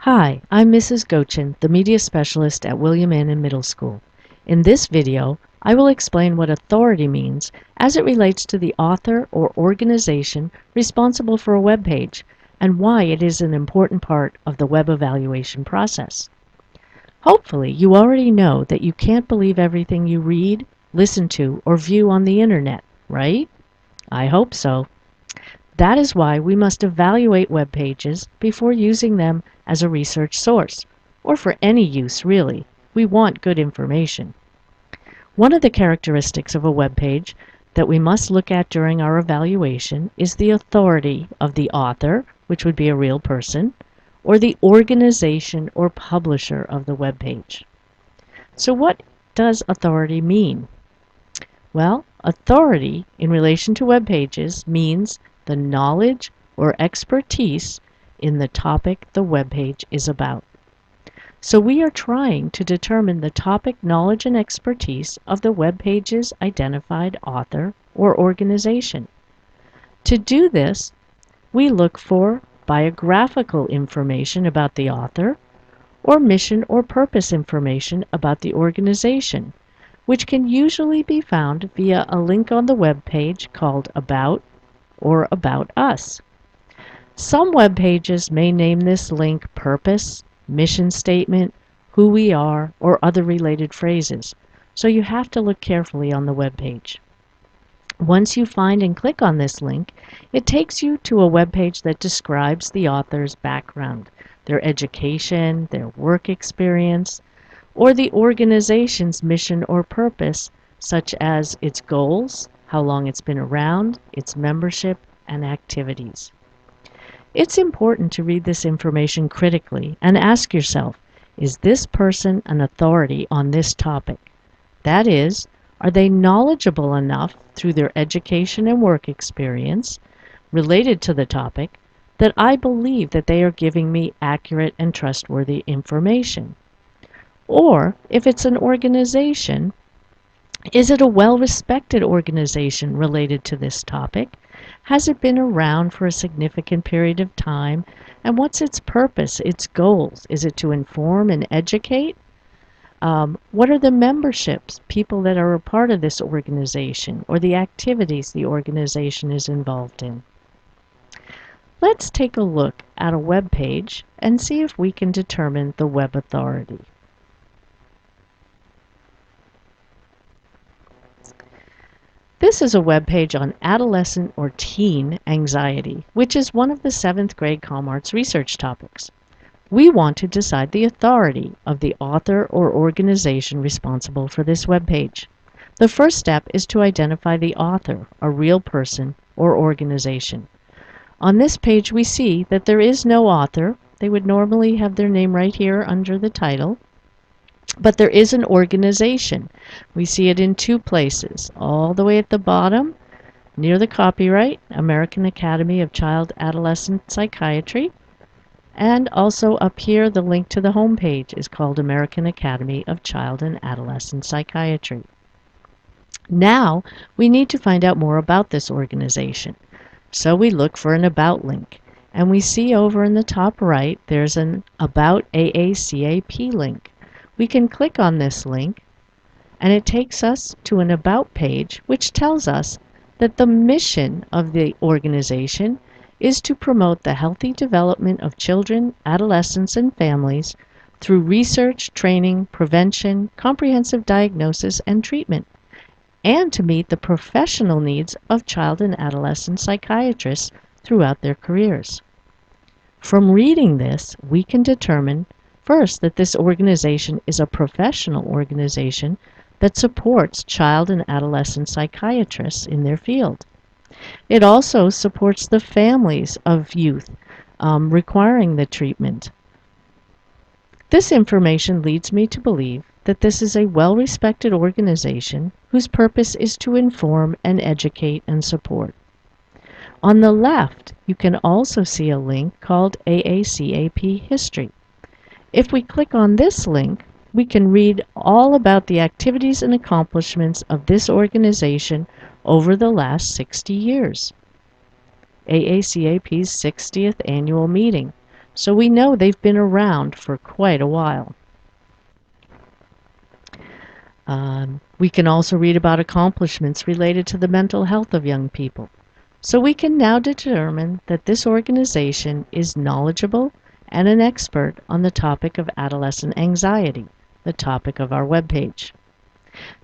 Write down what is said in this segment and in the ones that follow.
Hi, I'm Mrs. Gochin, the Media Specialist at William Annan Middle School. In this video, I will explain what authority means as it relates to the author or organization responsible for a web page and why it is an important part of the web evaluation process. Hopefully, you already know that you can't believe everything you read, listen to, or view on the internet, right? I hope so. That is why we must evaluate web pages before using them as a research source, or for any use really. We want good information. One of the characteristics of a web page that we must look at during our evaluation is the authority of the author, which would be a real person, or the organization or publisher of the web page. So what does authority mean? Well, authority in relation to web pages means the knowledge or expertise in the topic the web page is about. So we are trying to determine the topic knowledge and expertise of the web page's identified author or organization. To do this, we look for biographical information about the author or mission or purpose information about the organization, which can usually be found via a link on the web page called About or About Us. Some web pages may name this link purpose, mission statement, who we are, or other related phrases, so you have to look carefully on the web page. Once you find and click on this link, it takes you to a web page that describes the author's background, their education, their work experience, or the organization's mission or purpose, such as its goals, how long it's been around, its membership, and activities. It's important to read this information critically and ask yourself, is this person an authority on this topic? That is, are they knowledgeable enough through their education and work experience related to the topic that I believe that they are giving me accurate and trustworthy information? Or, if it's an organization, is it a well-respected organization related to this topic? Has it been around for a significant period of time? And what's its purpose, its goals? Is it to inform and educate? What are the memberships, people that are a part of this organization, or the activities the organization is involved in? Let's take a look at a web page and see if we can determine the web authority. This is a web page on adolescent or teen anxiety, which is one of the 7th grade ComArts research topics. We want to decide the authority of the author or organization responsible for this web page. The first step is to identify the author, a real person or organization. On this page we see that there is no author. They would normally have their name right here under the title. But there is an organization. We see it in two places. All the way at the bottom, near the copyright, American Academy of Child Adolescent Psychiatry. And also up here, the link to the home page is called American Academy of Child and Adolescent Psychiatry. Now, we need to find out more about this organization. So we look for an About link. And we see over in the top right, there's an About AACAP link. We can click on this link and it takes us to an About page which tells us that the mission of the organization is to promote the healthy development of children, adolescents, and families through research, training, prevention, comprehensive diagnosis, and treatment, and to meet the professional needs of child and adolescent psychiatrists throughout their careers. From reading this, we can determine first, that this organization is a professional organization that supports child and adolescent psychiatrists in their field. It also supports the families of youth requiring the treatment. This information leads me to believe that this is a well-respected organization whose purpose is to inform and educate and support. On the left, you can also see a link called AACAP History. If we click on this link, we can read all about the activities and accomplishments of this organization over the last 60 years. AACAP's 60th annual meeting, so we know they've been around for quite a while. We can also read about accomplishments related to the mental health of young people. So we can now determine that this organization is knowledgeable and an expert on the topic of adolescent anxiety, the topic of our webpage.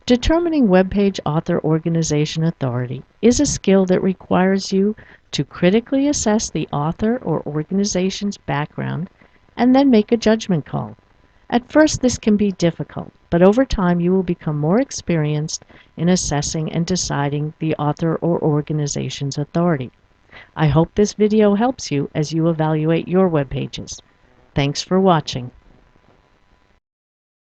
Determining webpage author organization authority is a skill that requires you to critically assess the author or organization's background and then make a judgment call. At first, this can be difficult, but over time you will become more experienced in assessing and deciding the author or organization's authority. I hope this video helps you as you evaluate your web pages. Thanks for watching.